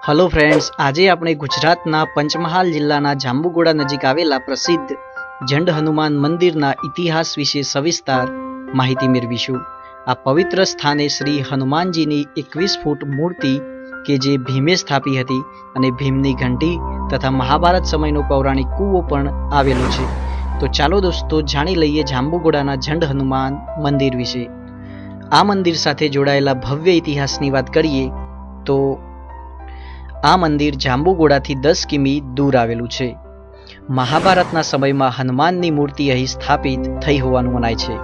Hello friends, આજે આપણે ગુજરાતના પંચમહાલ જિલ્લાના જાંબુઘોડા નજીક આવેલા પ્રસિદ્ધ જંડ હનુમાન મંદિરના ઇતિહાસ વિશે સવિસ્તાર માહિતી મેળવીશું। આ પવિત્ર સ્થાને શ્રી હનુમાનજીની 21 ફૂટ મૂર્તિ કે જે ભીમે સ્થાપી હતી અને ભીમની ઘંટી તથા મહાભારત સમયનો પૌરાણિક કૂવો પણ આવેલો છે। તો ચાલો દોસ્તો જાણી લઈએ જાંબુઘોડાના જંડ હનુમાન મંદિર વિશે। આ મંદિર સાથે જોડાયેલા ભવ્ય ઇતિહાસની વાત કરીએ તો આ મંદિર જાંબુઘોડાથી 10 કિમી દૂર આવેલું છે। મહાભારતના સમયમાં હનુમાનની મૂર્તિ અહીં સ્થાપિત થઈ હોવાનું મનાય છે।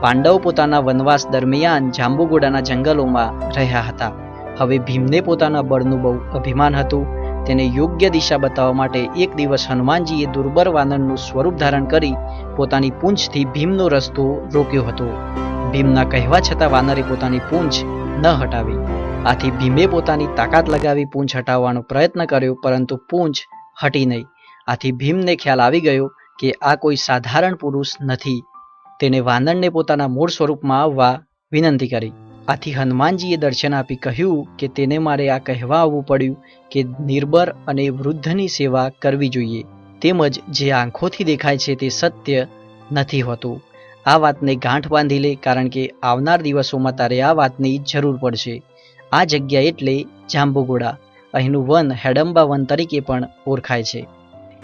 પાંડવો પોતાના વનવાસ દરમિયાન જાંબુઘોડાના જંગલોમાં રહ્યા હતા। હવે ભીમને પોતાના બળનું બહુ અભિમાન હતું। તેને યોગ્ય દિશા બતાવવા માટે એક દિવસ હનુમાનજીએ દુર્બર વાનરનું સ્વરૂપ ધારણ કરી પોતાની પૂંછથી ભીમનો રસ્તો રોક્યો હતો। ભીમના કહેવા છતાં વાનરે પોતાની પૂંછ ન હટાવી। આથી ભીમે પોતાની તાકાત લગાવી પૂંછ હટાવવાનો પ્રયત્ન કર્યો, પરંતુ પૂંછ હટી નહીં। આથી ભીમને ખ્યાલ આવી ગયો કે આ કોઈ સાધારણ પુરુષ નથી। તેને વાનરને પોતાના મૂળ સ્વરૂપમાં આવવા વિનંતી કરી। આથી હનુમાનજીએ દર્શન આપી કહ્યું કે તેને મારે આ કહેવા આવવું પડ્યું કે નિર્બર અને વૃદ્ધની સેવા કરવી જોઈએ, તેમજ જે આંખોથી દેખાય છે તે સત્ય નથી હોતું। આ વાતને ગાંઠ બાંધી લે, કારણ કે આવનાર દિવસોમાં તારે આ વાતની જરૂર પડશે। આ જગ્યા એટલે જાંબુઘોડા। અહીંનું વન હેડમ્બા વન તરીકે પણ ઓળખાય છે।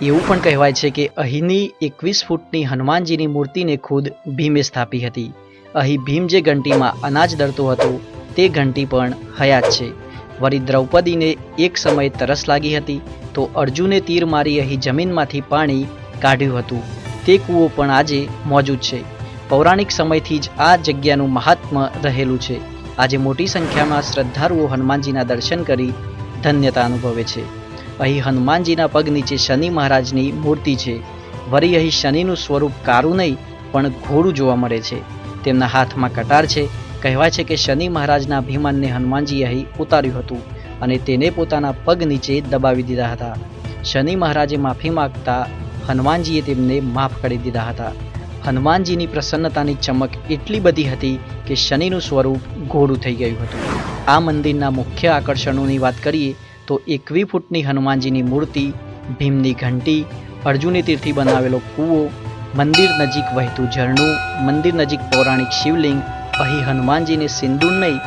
એવું પણ કહેવાય છે કે અહીંની 21 ફૂટની હનુમાનજીની મૂર્તિને ખુદ ભીમે સ્થાપી હતી। અહીં ભીમ જે ઘંટીમાં અનાજ દળતો હતો તે ઘંટી પણ હયાત છે। વળી દ્રૌપદીને એક સમયે તરસ લાગી હતી તો અર્જુને તીર મારી અહીં જમીનમાંથી પાણી કાઢ્યું હતું। તે કૂવો પણ આજે મોજૂદ છે। પૌરાણિક સમયથી જ આ જગ્યાનું મહાત્મ્ય રહેલું છે। આજે મોટી સંખ્યામાં શ્રદ્ધાળુઓ હનુમાનજીના દર્શન કરી ધન્યતા અનુભવે છે। અહીં હનુમાનજીના પગ નીચે શનિ મહારાજની મૂર્તિ છે। વળી અહીં શનિનું સ્વરૂપ કારું નહીં પણ ઘોડું જોવા મળે છે। તેમના હાથમાં કટાર છે। કહેવાય છે કે શનિ મહારાજના અભિમાનને હનુમાનજી અહીં ઉતાર્યું હતું અને તેને પોતાના પગ નીચે દબાવી દીધા હતા। શનિ મહારાજે માફી માગતા હનુમાનજીએ તેમને માફ કરી દીધા હતા। હનુમાનજીની પ્રસન્નતાની ચમક એટલી બધી હતી કે શનિનું સ્વરૂપ ઘોડું થઈ ગયું હતું। આ મંદિરના મુખ્ય આકર્ષણોની વાત કરીએ તો 21 ફૂટની હનુમાનજીની મૂર્તિ, ભીમની ઘંટી, અર્જુને તીરથી બનાવેલો કૂવો, મંદિર નજીક વહેતું ઝરણું, મંદિર નજીક પૌરાણિક શિવલિંગ। અહીં હનુમાનજીને સિંદૂર નહીં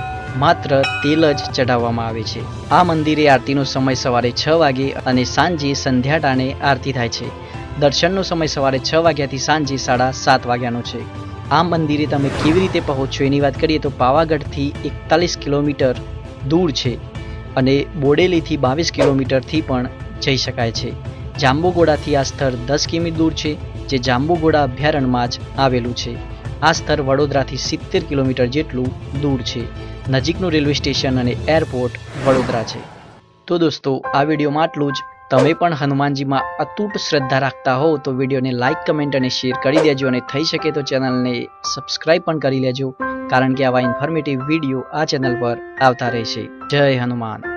માત્ર તેલ જ ચઢાવવામાં આવે છે। આ મંદિરે આરતીનો સમય સવારે 6 વાગે અને સાંજે સંધ્યા ટાણે આરતી થાય છે। દર્શનનો સમય સવારે 6 વાગ્યાથી સાંજે 7:30 વાગ્યાનો છે। આ મંદિરે તમે કેવી રીતે પહોંચશો એની વાત કરીએ તો પાવાગઢથી 41 કિલોમીટર દૂર છે અને બોડેલીથી 22 કિલોમીટરથી પણ જઈ શકાય છે। જાંબુઘોડાથી આ સ્થળ 10 કિમી દૂર છે, જે જાંબુઘોડા અભયારણ્યમાં જ આવેલું છે। આ સ્થળ વડોદરાથી 70 કિલોમીટર જેટલું દૂર છે। નજીકનું રેલવે સ્ટેશન અને એરપોર્ટ વડોદરા છે। તો દોસ્તો, આ વિડીયોમાં આટલું જ। તમે પણ હનુમાનજીમાં અતૂટ શ્રદ્ધા રાખતા હો તો વિડીયોને લાઇક, કમેન્ટ અને શેર કરી દેજો અને થઈ શકે તો ચેનલને સબસ્ક્રાઈબ પણ કરી લેજો, કારણ કે આવા ઇન્ફોર્મેટિવ વિડીયો આ ચેનલ પર આવતા રહેશે। જય હનુમાન।